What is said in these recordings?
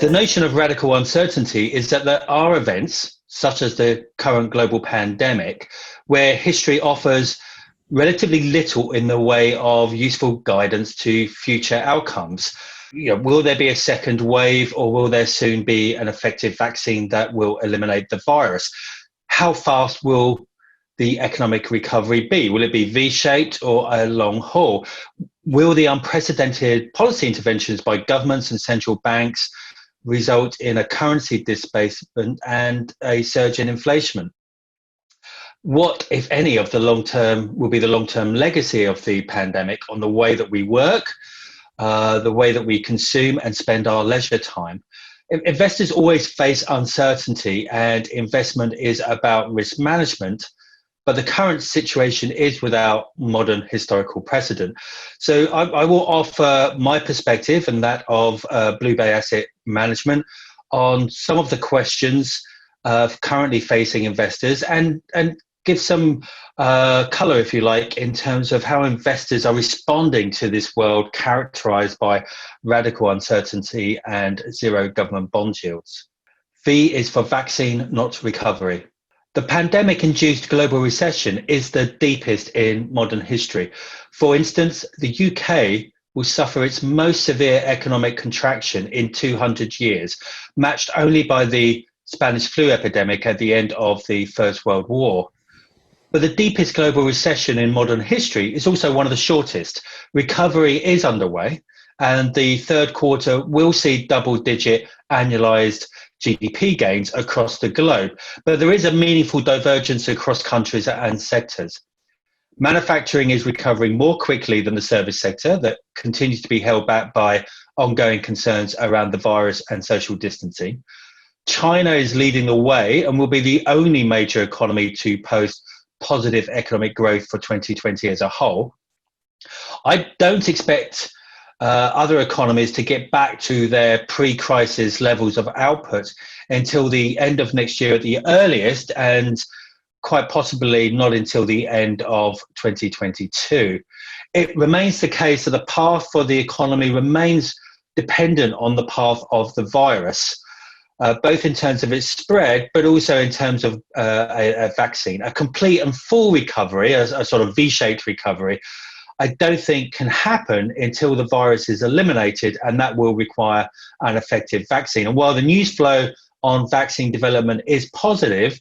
The notion of radical uncertainty is that there are events, such as the current global pandemic, where history offers relatively little in the way of useful guidance to future outcomes. Will there be a second wave, or will there soon be an effective vaccine that will eliminate the virus? How fast will the economic recovery be? Will it be V-shaped or a long haul? Will the unprecedented policy interventions by governments and central banks result in a currency displacement and a surge in inflation? What, if any, of the long-term will be the long-term legacy of the pandemic on the way that we work, the way that we consume and spend our leisure time? Investors always face uncertainty, and investment is about risk management. But the current situation is without modern historical precedent. So I will offer my perspective and that of Blue Bay Asset Management on some of the questions currently facing investors, and give some color, if you like, in terms of how investors are responding to this world characterized by radical uncertainty and zero government bond yields. V is for vaccine, not recovery. The pandemic-induced global recession is the deepest in modern history. For instance, the UK will suffer its most severe economic contraction in 200 years, matched only by the Spanish flu epidemic at the end of the First World War. But the deepest global recession in modern history is also one of the shortest. Recovery is underway, and the third quarter will see double-digit annualized GDP gains across the globe, but there is a meaningful divergence across countries and sectors. Manufacturing is recovering more quickly than the service sector, that continues to be held back by ongoing concerns around the virus and social distancing. China is leading the way and will be the only major economy to post positive economic growth for 2020 as a whole. I don't expect other economies to get back to their pre-crisis levels of output until the end of next year at the earliest, and quite possibly not until the end of 2022. It remains the case that the path for the economy remains dependent on the path of the virus, both in terms of its spread, but also in terms of a vaccine. A complete and full recovery, a sort of V-shaped recovery, I don't think can happen until the virus is eliminated, and that will require an effective vaccine. And while the news flow on vaccine development is positive,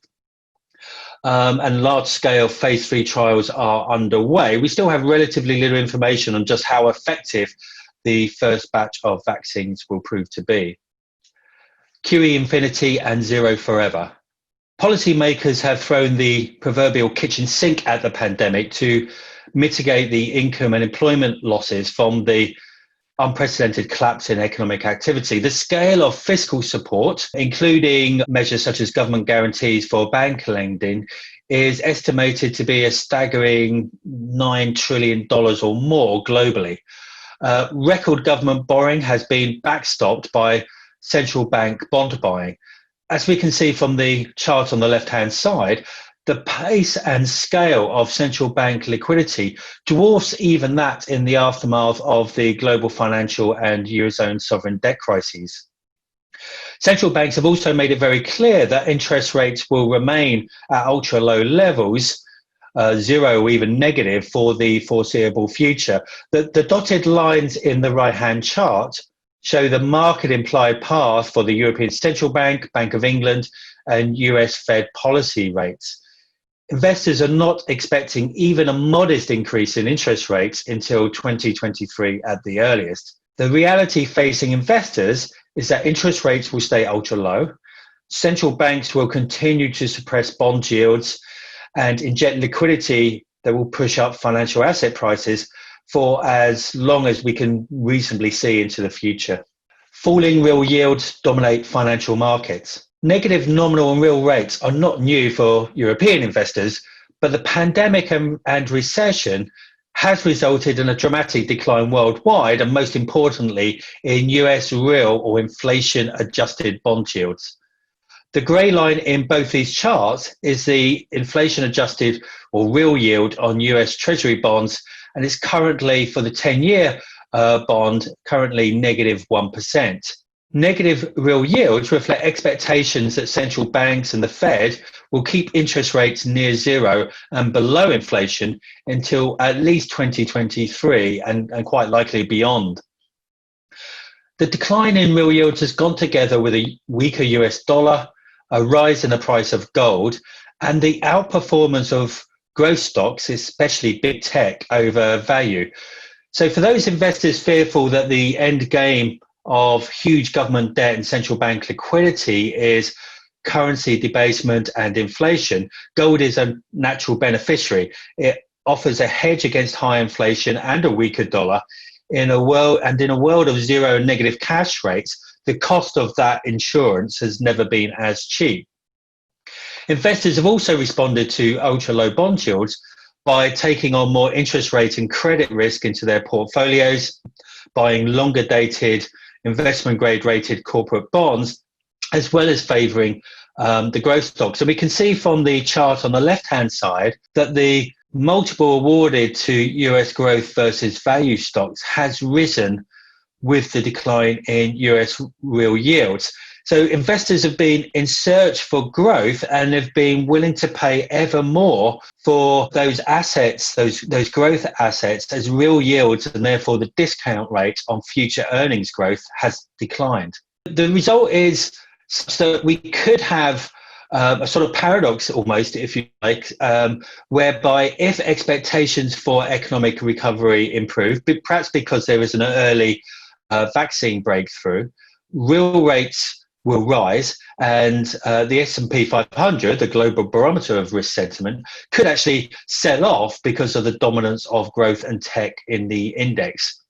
and large-scale phase 3 trials are underway, we still have relatively little information on just how effective the first batch of vaccines will prove to be. QE infinity and zero forever. Policymakers have thrown the proverbial kitchen sink at the pandemic to mitigate the income and employment losses from the unprecedented collapse in economic activity. The scale of fiscal support, including measures such as government guarantees for bank lending, is estimated to be a staggering $9 trillion or more globally. Record government borrowing has been backstopped by central bank bond buying. As we can see from the chart on the left-hand side, the pace and scale of central bank liquidity dwarfs even that in the aftermath of the global financial and Eurozone sovereign debt crises. Central banks have also made it very clear that interest rates will remain at ultra-low levels, zero or even negative, for the foreseeable future. The dotted lines in the right-hand chart show the market implied path for the European Central Bank, Bank of England, and US Fed policy rates. Investors are not expecting even a modest increase in interest rates until 2023 at the earliest. The reality facing investors is that interest rates will stay ultra low, central banks will continue to suppress bond yields and inject liquidity that will push up financial asset prices for as long as we can reasonably see into the future. Falling real yields dominate financial markets. Negative nominal and real rates are not new for European investors, but the pandemic and recession has resulted in a dramatic decline worldwide, and most importantly, in US real or inflation-adjusted bond yields. The grey line in both these charts is the inflation-adjusted or real yield on US Treasury bonds, and it's currently, for the 10-year bond, currently negative 1%. Negative real yields reflect expectations that central banks and the Fed will keep interest rates near zero and below inflation until at least 2023 and quite likely beyond. The decline in real yields has gone together with a weaker US dollar, a rise in the price of gold, and the outperformance of growth stocks, especially big tech, over value. So for those investors fearful that the end game of huge government debt and central bank liquidity is currency debasement and inflation, gold is a natural beneficiary. It offers a hedge against high inflation and a weaker dollar. In a world of zero and negative cash rates, the cost of that insurance has never been as cheap. Investors have also responded to ultra low bond yields by taking on more interest rate and credit risk into their portfolios, buying longer dated investment grade rated corporate bonds, as well as favouring the growth stocks. And we can see from the chart on the left hand side that the multiple awarded to US growth versus value stocks has risen with the decline in US real yields. So investors have been in search for growth and have been willing to pay ever more for those assets, those growth assets, as real yields, and therefore the discount rate on future earnings growth has declined. The result is such that we could have a sort of paradox almost, if you like, whereby if expectations for economic recovery improve, perhaps because there is an early vaccine breakthrough, real rates will rise, and the S&P 500, the global barometer of risk sentiment, could actually sell off because of the dominance of growth and tech in the index.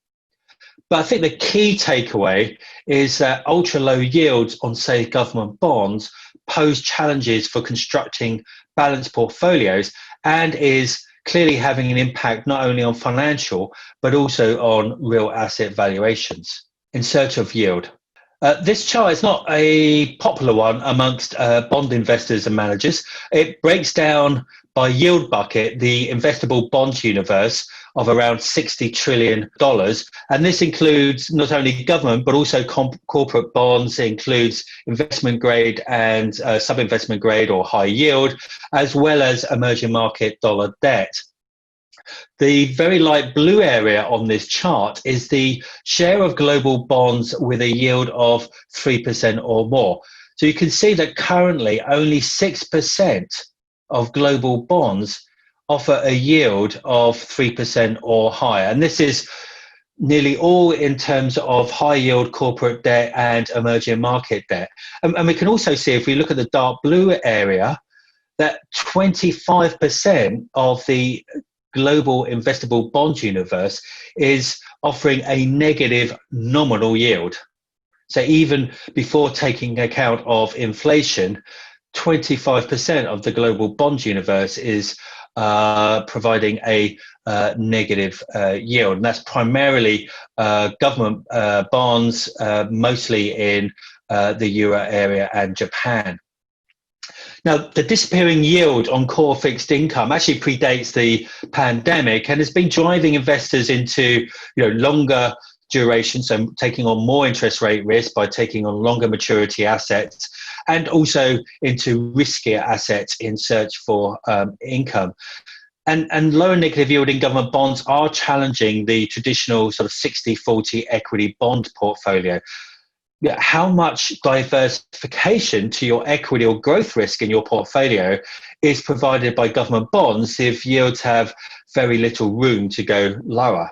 But I think the key takeaway is that ultra low yields on, say, government bonds pose challenges for constructing balanced portfolios and is clearly having an impact not only on financial, but also on real asset valuations. In search of yield. This chart is not a popular one amongst bond investors and managers. It breaks down by yield bucket the investable bond universe of around $60 trillion. And this includes not only government, but also corporate bonds. It includes investment grade and sub-investment grade or high yield, as well as emerging market dollar debt. The very light blue area on this chart is the share of global bonds with a yield of 3% or more. So you can see that currently only 6% of global bonds offer a yield of 3% or higher. And this is nearly all in terms of high yield corporate debt and emerging market debt. And we can also see, if we look at the dark blue area, that 25% of the global investable bond universe is offering a negative nominal yield. So even before taking account of inflation, 25% of the global bond universe is providing a negative yield. And that's primarily government bonds, mostly in the Euro area and Japan. Now, the disappearing yield on core fixed income actually predates the pandemic and has been driving investors into longer duration, so taking on more interest rate risk by taking on longer maturity assets, and also into riskier assets in search for income. And lower negative yielding government bonds are challenging the traditional sort of 60-40 equity bond portfolio. How much diversification to your equity or growth risk in your portfolio is provided by government bonds if yields have very little room to go lower?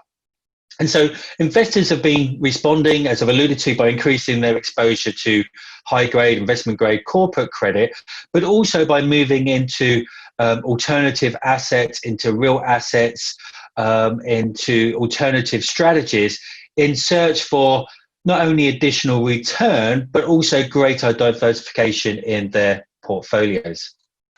And so investors have been responding, as I've alluded to, by increasing their exposure to high grade, investment grade corporate credit, but also by moving into alternative assets, into real assets, into alternative strategies in search for not only additional return, but also greater diversification in their portfolios.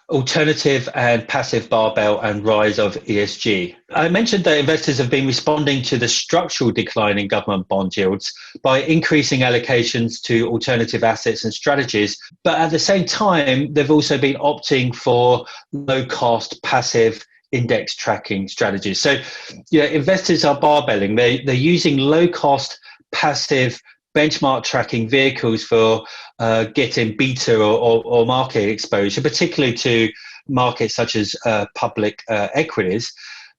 Alternative and passive barbell and rise of ESG. I mentioned that investors have been responding to the structural decline in government bond yields by increasing allocations to alternative assets and strategies. But at the same time, they've also been opting for low-cost passive index tracking strategies. So investors are barbelling. They're using low-cost passive benchmark tracking vehicles for getting beta or market exposure, particularly to markets such as public equities.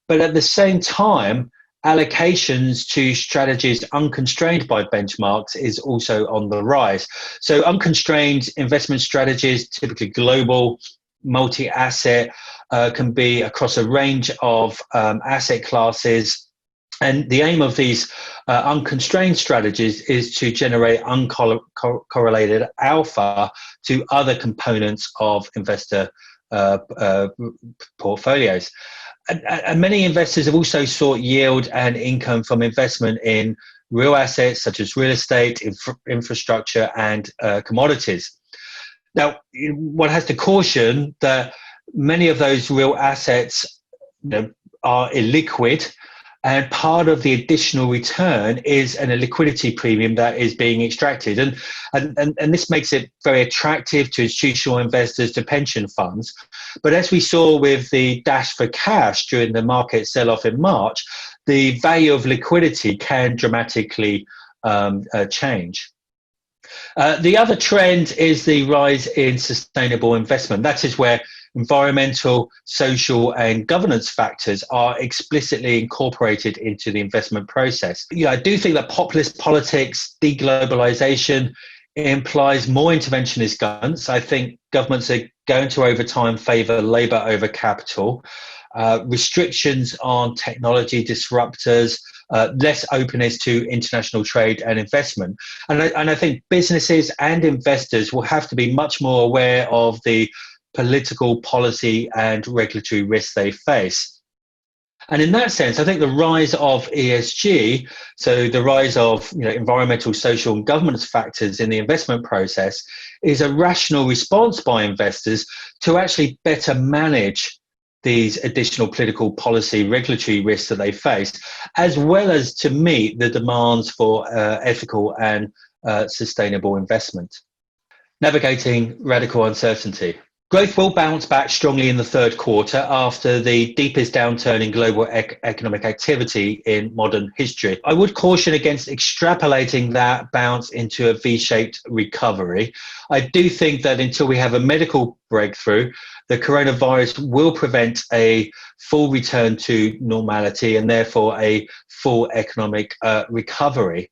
But at the same time, allocations to strategies unconstrained by benchmarks is also on the rise. So unconstrained investment strategies, typically global, multi-asset, can be across a range of asset classes. And the aim of these unconstrained strategies is to generate uncorrelated alpha to other components of investor portfolios. And many investors have also sought yield and income from investment in real assets such as real estate, infrastructure, and commodities. Now, one has to caution that many of those real assets, are illiquid, and part of the additional return is an illiquidity premium that is being extracted. And this makes it very attractive to institutional investors, to pension funds. But as we saw with the dash for cash during the market sell-off in March, the value of liquidity can dramatically change. The other trend is the rise in sustainable investment. That is where environmental, social, and governance factors are explicitly incorporated into the investment process. I do think that populist politics, deglobalization, implies more interventionist governments. I think governments are going to, over time, favour labour over capital. Restrictions on technology disruptors, less openness to international trade and investment. And I think businesses and investors will have to be much more aware of the political, policy, and regulatory risks they face. And in that sense, I think the rise of ESG, so the rise of environmental, social, and governance factors in the investment process, is a rational response by investors to actually better manage these additional political, policy, regulatory risks that they face, as well as to meet the demands for ethical and sustainable investment. Navigating radical uncertainty. Growth will bounce back strongly in the third quarter after the deepest downturn in global economic activity in modern history. I would caution against extrapolating that bounce into a V-shaped recovery. I do think that until we have a medical breakthrough, the coronavirus will prevent a full return to normality and therefore a full economic recovery.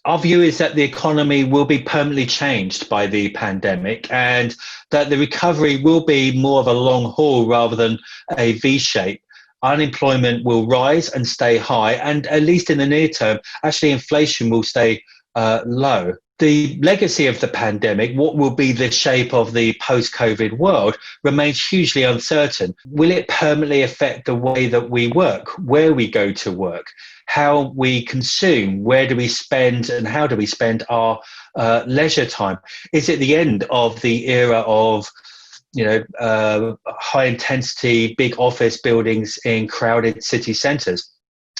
Our view is that the economy will be permanently changed by the pandemic and that the recovery will be more of a long haul rather than a V-shape. Unemployment will rise and stay high, and at least in the near term, actually inflation will stay low. The legacy of the pandemic, what will be the shape of the post-COVID world, remains hugely uncertain. Will it permanently affect the way that we work, where we go to work, how we consume, where do we spend, and how do we spend our leisure time? Is it the end of the era of high intensity, big office buildings in crowded city centres?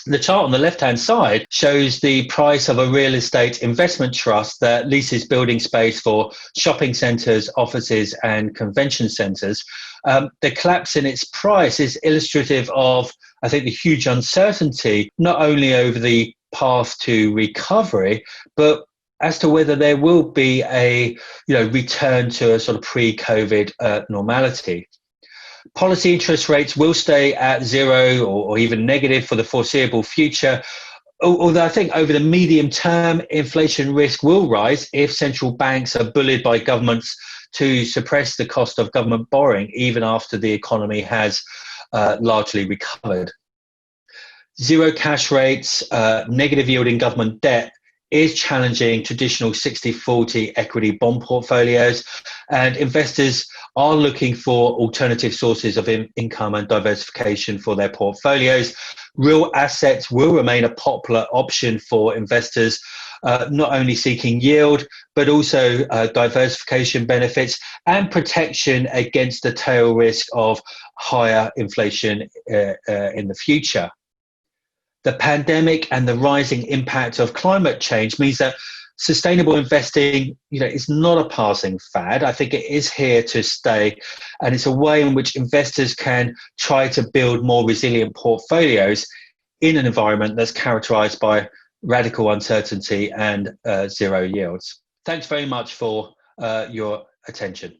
The chart on the left-hand side shows the price of a real estate investment trust that leases building space for shopping centres, offices, and convention centres. The collapse in its price is illustrative of, I think, the huge uncertainty, not only over the path to recovery, but as to whether there will be a return to a sort of pre-COVID normality. Policy interest rates will stay at zero or even negative for the foreseeable future, although I think over the medium term, inflation risk will rise if central banks are bullied by governments to suppress the cost of government borrowing, even after the economy has largely recovered. Zero cash rates, negative yielding government debt is challenging traditional 60-40 equity bond portfolios, and investors are looking for alternative sources of income and diversification for their portfolios. Real assets will remain a popular option for investors, not only seeking yield, but also diversification benefits and protection against the tail risk of higher inflation in the future. The pandemic and the rising impact of climate change means that sustainable investing, is not a passing fad. I think it is here to stay, and it's a way in which investors can try to build more resilient portfolios in an environment that's characterized by radical uncertainty and zero yields. Thanks very much for your attention.